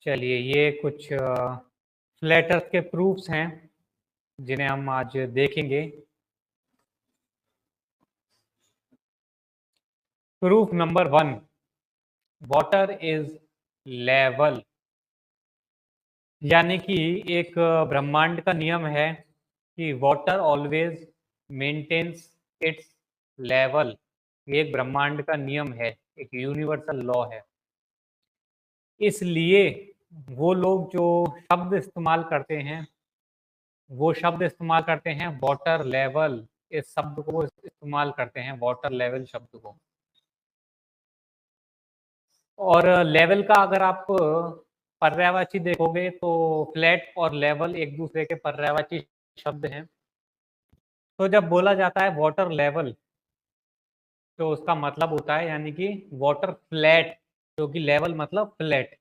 चलिए, ये कुछ फ्लैट अर्थ के प्रूफ्स हैं जिन्हें हम आज देखेंगे। Proof number 1, water is level. यानी कि एक ब्रह्मांड का नियम है कि water always maintains its level. ये एक ब्रह्मांड का नियम है, एक यूनिवर्सल लॉ है। इसलिए वो लोग जो शब्द इस्तेमाल करते हैं वाटर लेवल। इस शब्द को वो इस्तेमाल करते हैं, वाटर लेवल शब्द को। और लेवल का अगर आप पर्यायवाची देखोगे तो फ्लैट और लेवल एक दूसरे के पर्यायवाची शब्द हैं। तो जब बोला जाता है वाटर लेवल, तो उसका मतलब होता है यानी कि वाटर फ्लैट, जो कि लेवल मतलब फ्लैट।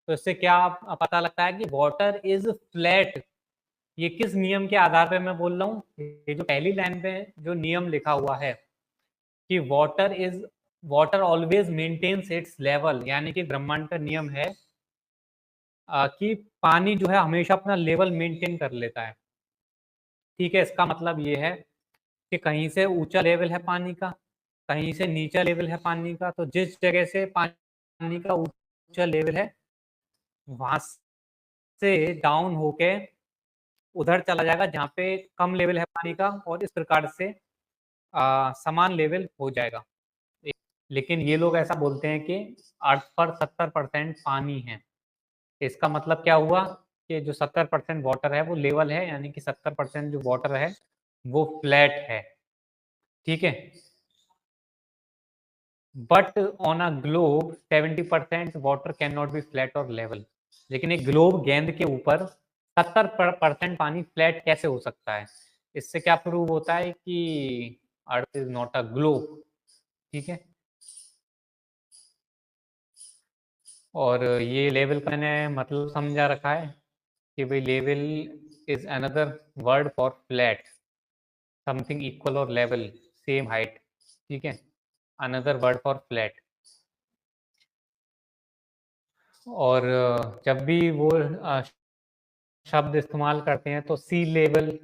तो इससे क्या पता लगता है कि वाटर इज फ्लैट। ये किस नियम के आधार पे मैं बोल रहा हूँ? ये जो पहली लाइन पे जो नियम लिखा हुआ है कि water always maintains its level, यानी कि ब्रह्मांड का नियम है कि पानी जो है हमेशा अपना लेवल मेंटेन कर लेता है। ठीक है, इसका मतलब ये है कि कहीं से ऊंचा लेवल है पानी का, कहीं से नीचा लेवल है पानी का। तो जिस जगह से पानी का ऊंचा लेवल है वहां से डाउन होके उधर चला जाएगा जहाँ पे कम लेवल है पानी का, और इस प्रकार से समान लेवल हो जाएगा। लेकिन ये लोग ऐसा बोलते हैं कि अर्थ पर 70% पानी है। इसका मतलब क्या हुआ कि जो 70% वाटर है वो लेवल है, यानी कि 70% जो वाटर है वो फ्लैट है। ठीक है, but on a globe 70% water can not be flat और लेवल। लेकिन एक ग्लोब गेंद के ऊपर 70% पानी फ्लैट कैसे हो सकता है? इससे क्या प्रूव होता है कि earth is not a globe. ठीक है, और ये लेवल का मैंने मतलब समझा रखा है कि भाई level is another word for flat, something equal और लेवल, सेम हाइट। ठीक है, अनदर वर्ड फॉर फ्लैट। और जब भी वो शब्द इस्तेमाल करते हैं तो सी लेवल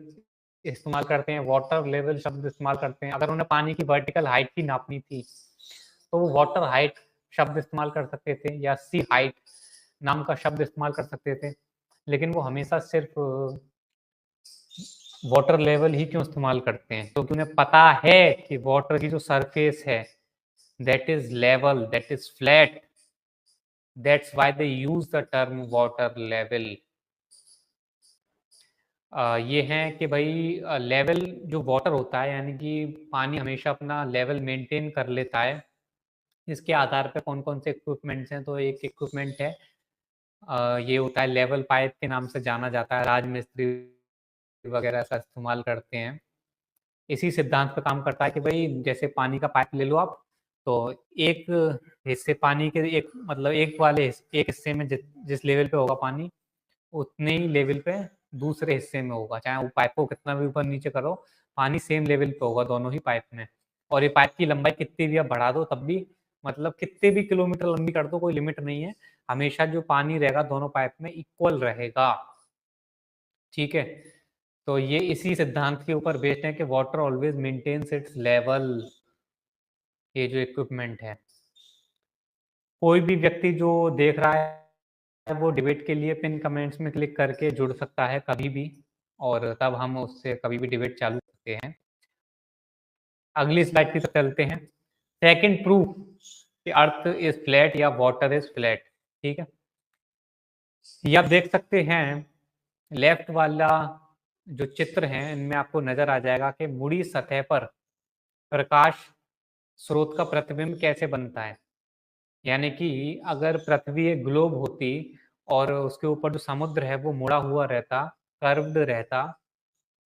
इस्तेमाल करते हैं, वाटर लेवल शब्द इस्तेमाल करते हैं। अगर उन्हें पानी की वर्टिकल हाइट की नापनी थी तो वो वाटर हाइट शब्द इस्तेमाल कर सकते थे या सी हाइट नाम का शब्द इस्तेमाल कर सकते थे। लेकिन वो हमेशा सिर्फ वाटर लेवल ही क्यों इस्तेमाल करते हैं? क्योंकि उन्हें पता है कि वाटर की जो सरफेस है that is level, that is flat. That's why they use the term water level. ये है कि भाई लेवल जो वाटर होता है, यानी कि पानी हमेशा अपना लेवल मेंटेन कर लेता है। इसके आधार पे कौन कौन से इक्विपमेंट्स हैं? तो एक इक्विपमेंट है, ये होता है लेवल पाइप के नाम से जाना जाता है। राजमिस्त्री वगैरह ऐसा इस्तेमाल करते हैं। इसी सिद्धांत पे काम करता है कि भाई जैसे पानी का पाइप ले लो आप, तो एक हिस्से पानी के एक मतलब एक हिस्से में जिस लेवल पे होगा पानी, उतने ही लेवल पे दूसरे हिस्से में होगा। चाहे वो पाइप को कितना भी ऊपर नीचे करो, पानी सेम लेवल पे होगा दोनों ही पाइप में। और ये पाइप की लंबाई कितनी भी आप बढ़ा दो तब भी, मतलब कितने भी किलोमीटर लंबी कर दो, कोई लिमिट नहीं है। हमेशा जो पानी रहेगा दोनों पाइप में इक्वल रहेगा। ठीक है, तो ये इसी सिद्धांत के ऊपर बेस्ड है कि water always maintains its level. ये जो इक्विपमेंट है, कोई भी व्यक्ति जो देख रहा है वो डिबेट के लिए पिन कमेंट्स में क्लिक करके जुड़ सकता है कभी भी, और तब हम उससे कभी भी डिबेट चालू करते हैं। अगली स्लाइड की तरफ चलते हैं। सेकंड प्रूफ कि अर्थ इज फ्लैट या वाटर इज फ्लैट। ठीक है, ये आप देख सकते हैं लेफ्ट वाला जो चित्र है इनमें आपको नजर आ जाएगा कि मुड़ी सतह पर प्रकाश स्रोत का प्रतिबिंब कैसे बनता है। यानी कि अगर पृथ्वी एक ग्लोब होती और उसके ऊपर जो समुद्र है वो मुड़ा हुआ रहता, कर्व्ड रहता,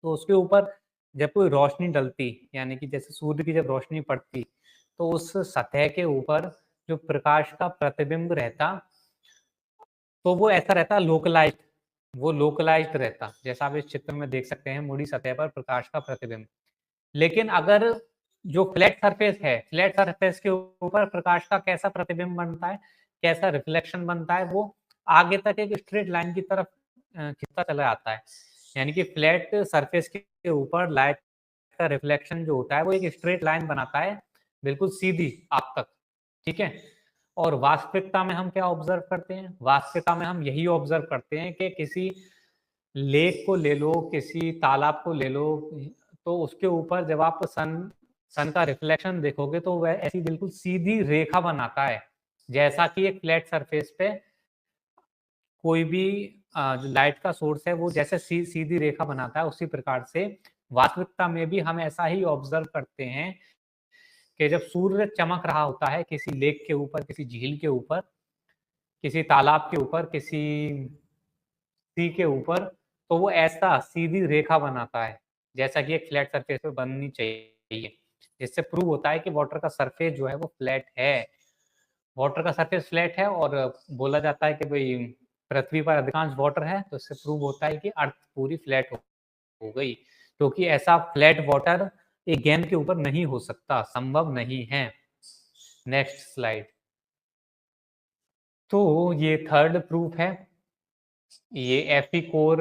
तो उसके ऊपर जब कोई रोशनी डलती, यानी कि जैसे सूर्य की जब रोशनी पड़ती, तो उस सतह के ऊपर जो प्रकाश का प्रतिबिंब रहता, तो वो ऐसा रहता लोकलाइज्ड। वो लोकलाइज्ड रहता, जैसा आप इस चित्र में देख सकते हैं, मुड़ी सतह पर प्रकाश का प्रतिबिंब। लेकिन अगर जो फ्लैट सरफेस है, फ्लैट सरफेस के ऊपर प्रकाश का कैसा प्रतिबिंब बनता है, कैसा रिफ्लेक्शन बनता है, वो आगे तक एक स्ट्रेट लाइन की तरफ खिंचता चला जाता है। यानी कि फ्लैट सरफेस के ऊपर लाइट का रिफ्लेक्शन जो होता है वो एक स्ट्रेट लाइन बनाता है, बिल्कुल सीधी आप तक, ठीक है? और वास्तविकता में हम क्या ऑब्जर्व करते हैं? वास्तविकता में हम यही ऑब्जर्व करते हैं कि किसी लेक को ले लो, किसी तालाब को ले लो, तो उसके ऊपर जब आप सन का रिफ्लेक्शन देखोगे तो वह ऐसी बिल्कुल सीधी रेखा बनाता है, जैसा कि एक फ्लैट सरफेस पे कोई भी जो लाइट का सोर्स है वो जैसे सीधी रेखा बनाता है, उसी प्रकार से वास्तविकता में भी हम ऐसा ही ऑब्जर्व करते हैं कि जब सूर्य चमक रहा होता है किसी लेक के ऊपर, किसी झील के ऊपर, किसी तालाब के ऊपर, किसी सी के ऊपर, तो वो ऐसा सीधी रेखा बनाता है, जैसा कि एक फ्लैट सरफेस पे बननी चाहिए। इससे प्रूव होता है कि वाटर का सरफेस जो है वो फ्लैट है। वाटर का सरफेस फ्लैट है और बोला जाता है कि भई पृथ्वी पर अधिकांश वाटर है, तो इससे प्रूव होता है कि अर्थ पूरी फ्लैट हो गई। क्योंकि ऐसा फ्लैट वाटर एक गेंद के ऊपर नहीं हो सकता, संभव नहीं है। Next slide. तो ये थर्ड प्रूफ है। ये एफिकोर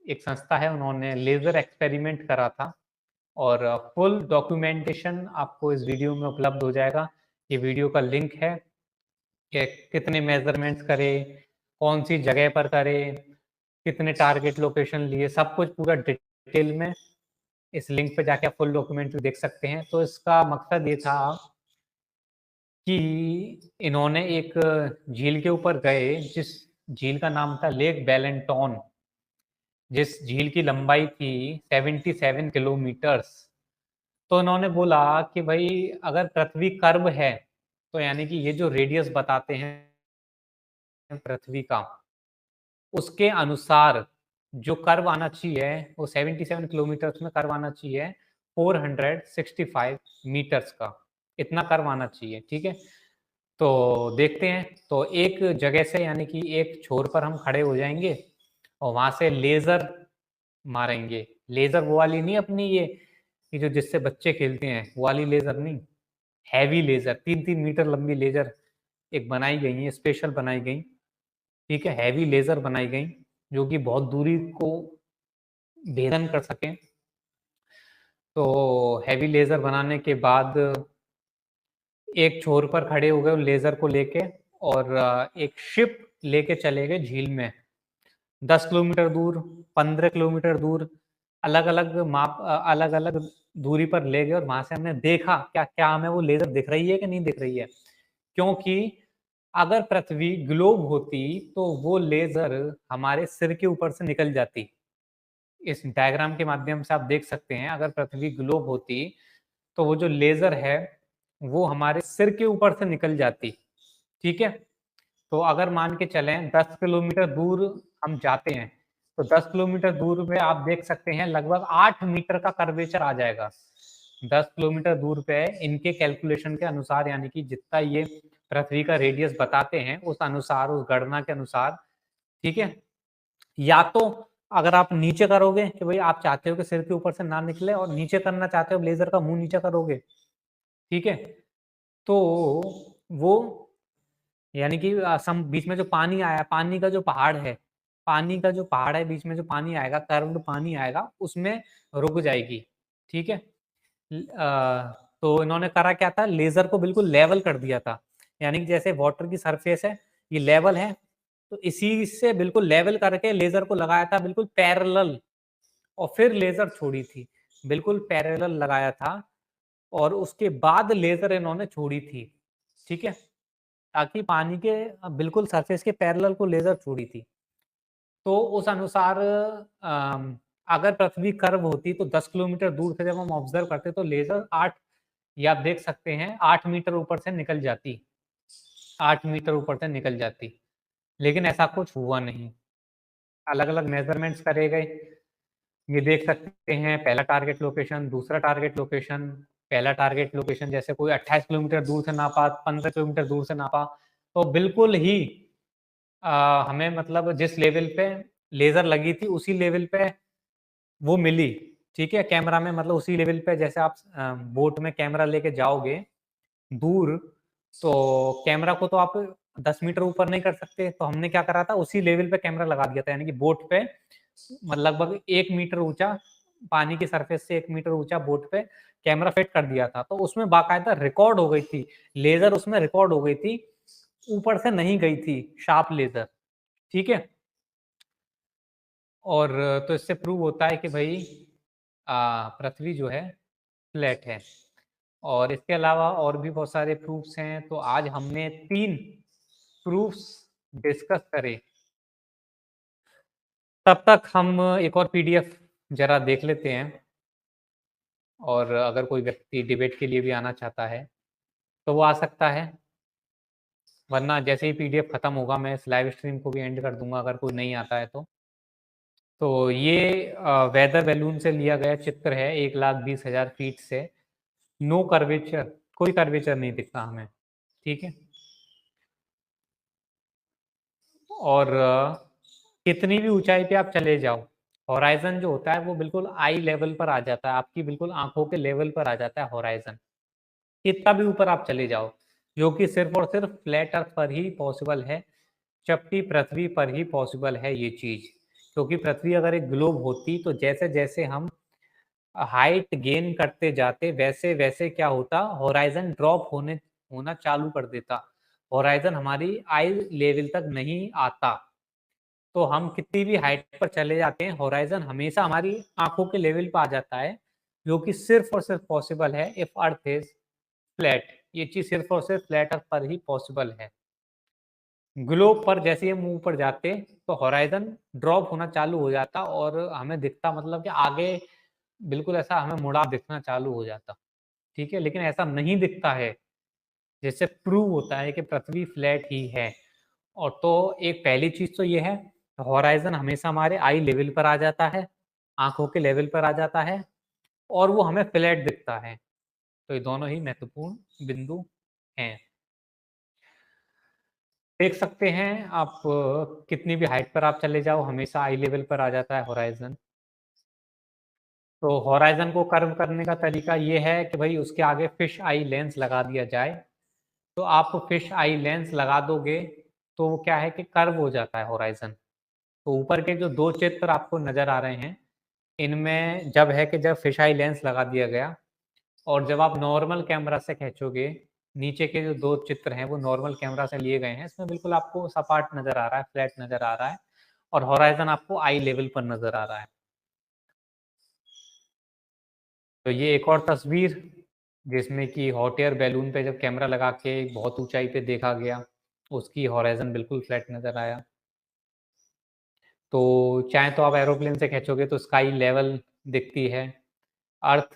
एक संस्था है, उन्होंने लेजर एक्सपेरिमेंट करा था और फुल डॉक्यूमेंटेशन आपको इस वीडियो में उपलब्ध हो जाएगा। ये वीडियो का लिंक है कि कितने मेजरमेंट्स करे, कौन सी जगह पर करे, कितने टारगेट लोकेशन लिए, सब कुछ पूरा डिटेल में इस लिंक पे जाके आप फुल डॉक्यूमेंट्री देख सकते हैं। तो इसका मकसद ये था कि इन्होंने एक झील के ऊपर गए, जिस झील का नाम था लेक बेलेंटोन, जिस झील की लंबाई थी 77 किलोमीटर्स। तो उन्होंने बोला कि भाई अगर पृथ्वी कर्व है, तो यानी कि ये जो रेडियस बताते हैं पृथ्वी का, उसके अनुसार जो कर्व आना चाहिए वो 77 किलोमीटर्स में कर्व आना चाहिए 465 मीटर्स का, इतना कर्व आना चाहिए, ठीक है? तो देखते हैं। तो एक जगह से यानी कि एक छोर पर हम खड़े हो जाएंगे और वहां से लेजर मारेंगे। लेजर वो वाली नहीं अपनी ये जो जिससे बच्चे खेलते हैं वो वाली लेजर नहीं, हैवी लेजर, 3-3 मीटर लंबी लेजर एक बनाई गई है, स्पेशल बनाई गई, ठीक है? हैवी लेजर बनाई गई जो कि बहुत दूरी को भेदन कर सकें। तो हैवी लेजर बनाने के बाद एक छोर पर खड़े हो गए लेजर को लेके और एक शिप लेके चले गए झील में। 10 किलोमीटर दूर, 15 किलोमीटर दूर, अलग-अलग अलग-अलग दूरी पर ले गए और वहां से हमने देखा क्या हमें वो लेजर दिख रही है कि नहीं दिख रही है। क्योंकि अगर पृथ्वी ग्लोब होती तो वो लेजर हमारे सिर के ऊपर से निकल जाती। इस डायग्राम के माध्यम से आप देख सकते हैं, अगर पृथ्वी ग्लोब होती तो वो जो लेजर है वो हमारे सिर के ऊपर से निकल जाती, ठीक है? तो अगर मान के चलें 10 किलोमीटर दूर हम जाते हैं, तो 10 किलोमीटर दूर पे आप देख सकते हैं लगभग 8 मीटर का कर्वेचर आ जाएगा। 10 किलोमीटर दूर पे इनके कैलकुलेशन के अनुसार, यानी कि जितना ये पृथ्वी का रेडियस बताते हैं उस अनुसार, उस गणना के अनुसार, ठीक है? या तो अगर आप नीचे करोगे कि भाई आप चाहते हो कि सिर के ऊपर से ना निकले और नीचे करना चाहते हो, लेजर का मुंह नीचे करोगे, ठीक है? तो वो यानी कि सम बीच में जो पानी आया, पानी का जो पहाड़ है, पानी का जो पहाड़ है, बीच में जो पानी आएगा, कर्व्ड पानी आएगा, उसमें रुक जाएगी, ठीक है? तो इन्होंने करा क्या था, लेजर को बिल्कुल लेवल कर दिया था। यानी कि जैसे वाटर की सरफेस है, ये लेवल है, तो इसी से बिल्कुल लेवल करके लेजर को लगाया था बिल्कुल पैरेलल, और फिर लेजर छोड़ी थी। बिल्कुल पैरेलल लगाया था और उसके बाद लेजर इन्होंने छोड़ी थी, ठीक है? ताकि पानी के बिल्कुल सरफेस के पैरेलल को लेजर छोड़ी थी। तो उस अनुसार अगर पृथ्वी कर्व होती तो 10 किलोमीटर दूर से जब हम ऑब्जर्व करते तो लेजर 8, ये आप देख सकते हैं 8 मीटर ऊपर से निकल जाती, 8 मीटर ऊपर से निकल जाती। लेकिन ऐसा कुछ हुआ नहीं। अलग-अलग मेज़रमेंट्स करे गए। ये देख सकते हैं पहला टारगेट लोकेशन, दूसरा टारगेट लोकेशन। पहला टारगेट लोकेशन जैसे कोई 28 किलोमीटर दूर से नापा, 15 किलोमीटर दूर से नापा, तो बिल्कुल ही हमें मतलब जिस लेवल पे लेज़र लगी थी उसी लेवल पे वो मिली, ठीक है? कैमरा में मतलब उसी लेवल पे जैसे आप बोट में कैमरा लेके जाओगे दूर, तो कैमरा को तो आप 10 मीटर ऊपर नहीं कर सकते, तो हमने क्या करा था, उसी लेवल पे कैमरा लगा दिया था, यानी कि बोट पे लगभग 1 मीटर ऊंचा, पानी की सरफेस से 1 मीटर ऊंचा बोट पे कैमरा फिट कर दिया था। तो उसमें बाकायदा रिकॉर्ड हो गई थी, लेजर उसमें रिकॉर्ड हो गई थी, ऊपर से नहीं गई थी शार्प लेजर। ठीक है। और तो इससे प्रूव होता है कि भाई पृथ्वी जो है फ्लैट है। और इसके अलावा और भी बहुत सारे प्रूफ्स हैं, तो आज हमने 3 प्रूफ्स डिस्कस करे। तब तक हम एक और पीडीएफ जरा देख लेते हैं, और अगर कोई व्यक्ति डिबेट के लिए भी आना चाहता है तो वो आ सकता है, वरना जैसे ही पीडीएफ खत्म होगा मैं इस लाइव स्ट्रीम को भी एंड कर दूंगा अगर कोई नहीं आता है तो ये वेदर बैलून से लिया गया चित्र है 1,20,000 फीट से। नो कर्वेचर, कोई कर्वेचर नहीं दिखता हमें। ठीक है। और कितनी भी ऊंचाई पे आप चले जाओ, होराइजन जो होता है वो बिल्कुल आई लेवल पर आ जाता है, आपकी बिल्कुल आंखों के लेवल पर आ जाता है होराइजन, कितना भी ऊपर आप चले जाओ, जो कि सिर्फ और सिर्फ फ्लैट अर्थ पर ही पॉसिबल है, चपटी पृथ्वी पर ही पॉसिबल है ये चीज। क्योंकि पृथ्वी अगर एक ग्लोब होती तो जैसे जैसे हम हाइट गेन करते जाते वैसे वैसे क्या होता, होराइजन ड्रॉप होना चालू कर देता, होराइजन हमारी आई लेवल तक नहीं आता। तो हम कितनी भी हाइट पर चले जाते हैं, होराइजन हमेशा हमारी आंखों के लेवल पर आ जाता है, जो कि सिर्फ और सिर्फ पॉसिबल है इफ अर्थ इज फ्लैट। ये चीज सिर्फ और सिर्फ फ्लैट अर्थ पर ही पॉसिबल है। ग्लोब पर जैसे हम ऊपर जाते तो होराइजन ड्रॉप होना चालू हो जाता और हमें दिखता, मतलब कि आगे बिल्कुल ऐसा हमें मुड़ा दिखना चालू हो जाता। ठीक है, लेकिन ऐसा नहीं दिखता है, जिससे प्रूव होता है कि पृथ्वी फ्लैट ही है। और तो एक पहली चीज तो ये है, होराइजन हमेशा हमारे आई लेवल पर आ जाता है, आंखों के लेवल पर आ जाता है, और वो हमें फ्लैट दिखता है। तो ये दोनों ही महत्वपूर्ण बिंदु हैं। देख सकते हैं आप, कितनी भी हाइट पर आप चले जाओ हमेशा आई लेवल पर आ जाता है होराइजन। तो होराइजन को कर्व करने का तरीका ये है कि भाई उसके आगे फिश आई लेंस लगा दिया जाए। तो आप फिश आई लेंस लगा दोगे तो वो क्या है कि कर्व हो जाता है होराइजन। तो ऊपर के जो 2 चित्र आपको नजर आ रहे हैं, इनमें जब है कि जब फिश आई लेंस लगा दिया गया, और जब आप नॉर्मल कैमरा से खींचोगे, नीचे के जो 2 चित्र हैं वो नॉर्मल कैमरा से लिए गए हैं, इसमें बिल्कुल आपको सपाट नजर आ रहा है, फ्लैट नजर आ रहा है, और होराइजन आपको आई लेवल पर नजर आ रहा है। तो ये एक और तस्वीर, जिसमें कि हॉट एयर बैलून पे जब कैमरा लगा के बहुत ऊंचाई पे देखा गया, उसकी होराइजन बिल्कुल फ्लैट नजर आया। तो चाहे तो आप एरोप्लेन से खींचोगे तो स्काई लेवल दिखती है, अर्थ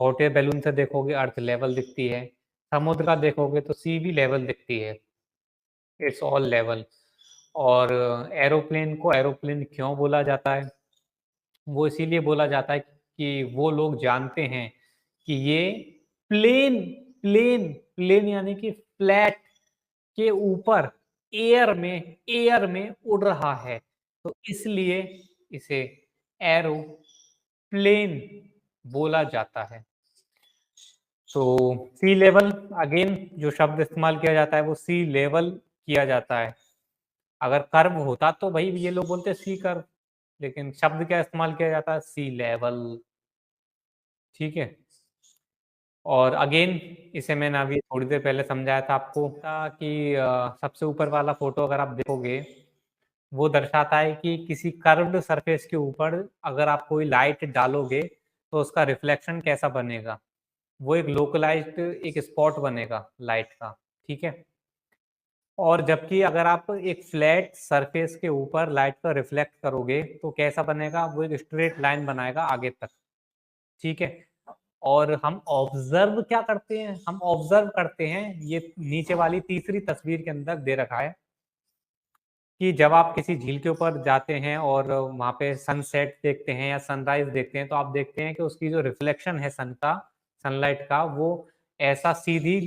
हॉट एयर बैलून से देखोगे अर्थ लेवल दिखती है, समुद्र का देखोगे तो सी भी लेवल दिखती है, इट्स ऑल लेवल। और एरोप्लेन को एरोप्लेन क्यों बोला जाता है, वो इसीलिए बोला जाता है कि वो लोग जानते हैं कि ये प्लेन प्लेन प्लेन यानी कि फ्लैट के ऊपर एयर में उड़ रहा है, तो इसलिए इसे एरोप्लेन बोला जाता है। तो सी लेवल, अगेन जो शब्द इस्तेमाल किया जाता है वो सी लेवल किया जाता है। अगर कर्व होता तो भाई ये लोग बोलते सी कर्व, लेकिन शब्द क्या इस्तेमाल किया जाता है, सी लेवल। ठीक है। और अगेन इसे मैंने अभी थोड़ी देर पहले समझाया था आपको कि सबसे ऊपर वाला फोटो अगर आप देखोगे, वो दर्शाता है कि किसी कर्व्ड सरफेस के ऊपर अगर आप कोई लाइट डालोगे तो उसका रिफ्लेक्शन कैसा बनेगा, वो एक लोकलाइज्ड एक स्पॉट बनेगा लाइट का। ठीक है। और जबकि अगर आप एक फ्लैट सरफेस के ऊपर लाइट का रिफ्लेक्ट करोगे तो कैसा बनेगा, वो एक स्ट्रेट लाइन बनाएगा आगे तक। ठीक है। और हम ऑब्जर्व क्या करते हैं, हम ऑब्जर्व करते हैं, ये नीचे वाली तीसरी तस्वीर के अंदर दे रखा है कि जब आप किसी झील के ऊपर जाते हैं और वहां पे सनसेट देखते हैं या सनराइज देखते हैं, तो आप देखते हैं कि उसकी जो रिफ्लेक्शन है सन का, सनलाइट का, वो ऐसा सीधी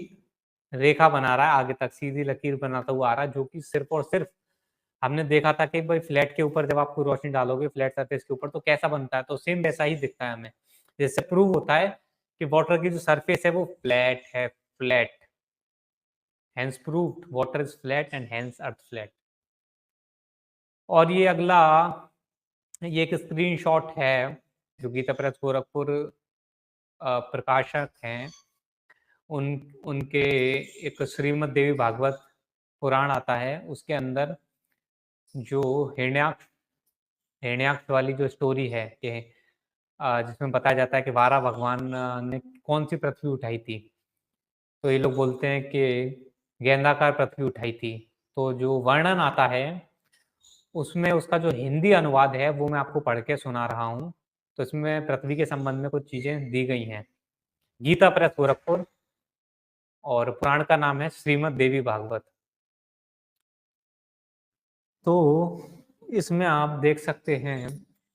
रेखा बना रहा है आगे तक, सीधी लकीर बनाता हुआ आ रहा है, जो कि सिर्फ और सिर्फ हमने देखा था कि भाई फ्लैट के ऊपर जब आप कोई रोशनी डालोगे फ्लैट सरफेस के ऊपर तो कैसा बनता है, तो सेम वैसा ही दिखता है हमें। जिससे प्रूव होता है कि वाटर की जो सरफेस है वो फ्लैट है, flat hence proved water is flat and hence earth flat. और ये अगला, ये एक स्क्रीनशॉट है जो गीता प्रेस गोरखपुर प्रकाशक हैं, उन उनके एक श्रीमद् देवी भागवत पुराण आता है, उसके अंदर जो हिरण्याक्ष हिरण्याक्ष वाली जो स्टोरी है कि जिसमें बताया जाता है कि वारा भगवान ने कौन सी पृथ्वी उठाई थी, तो ये लोग बोलते हैं कि गेंदाकार पृथ्वी उठाई थी। तो जो वर्णन आता है उसमें उसका जो हिंदी अनुवाद है वो मैं आपको पढ़ के सुना रहा हूँ। तो इसमें पृथ्वी के संबंध में कुछ चीजें दी गई हैं। गीता प्रेस गोरखपुर और पुराण का नाम है श्रीमद् देवी भागवत। तो इसमें आप देख सकते हैं,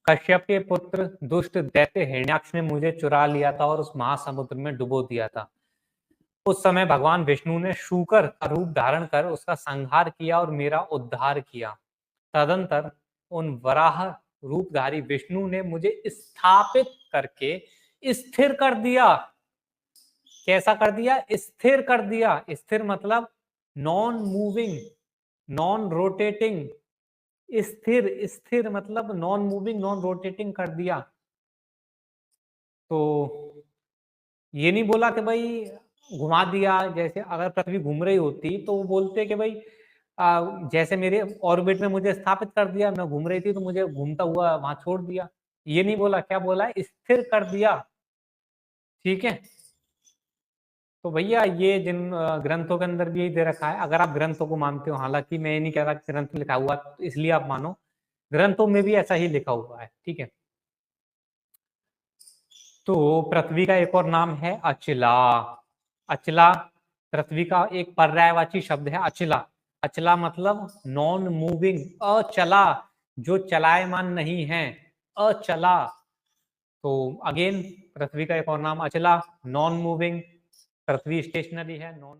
कश्यप के पुत्र दुष्ट दैत्य हिरण्याक्ष ने मुझे चुरा लिया था और उस महासमुद्र में डुबो दिया था। उस समय भगवान विष्णु ने शूकर का रूप धारण कर उसका संहार किया और मेरा उद्धार किया। तदंतर उन वराह रूपधारी विष्णु ने मुझे स्थापित करके स्थिर कर दिया। कैसा कर दिया? स्थिर कर दिया। स्थिर मतलब नॉन मूविंग, नॉन रोटेटिंग। स्थिर, स्थिर मतलब नॉन मूविंग, नॉन रोटेटिंग कर दिया। तो ये नहीं बोला कि भाई घुमा दिया, जैसे अगर पृथ्वी घूम रही होती तो वो बोलते कि भाई जैसे मेरे ऑर्बिट में मुझे स्थापित कर दिया, मैं घूम रही थी तो मुझे घूमता हुआ वहां छोड़ दिया। ये नहीं बोला, क्या बोला? स्थिर कर दिया। ठीक है। तो भैया ये जिन ग्रंथों के अंदर भी यही दे रखा है, अगर आप ग्रंथों को मानते हो, हालांकि मैं ये नहीं कह रहा कि ग्रंथ में लिखा हुआ तो इसलिए आप मानो, ग्रंथों में भी ऐसा ही लिखा हुआ है। ठीक है। तो पृथ्वी का एक और नाम है अचला। अचला पृथ्वी का एक पर्यायवाची शब्द है, अचला। अचला मतलब नॉन मूविंग, अचला, जो चलायमान नहीं है, अचला। तो अगेन पृथ्वी का एक और नाम अचला, नॉन मूविंग। पृथ्वी स्टेशनरी है, नॉन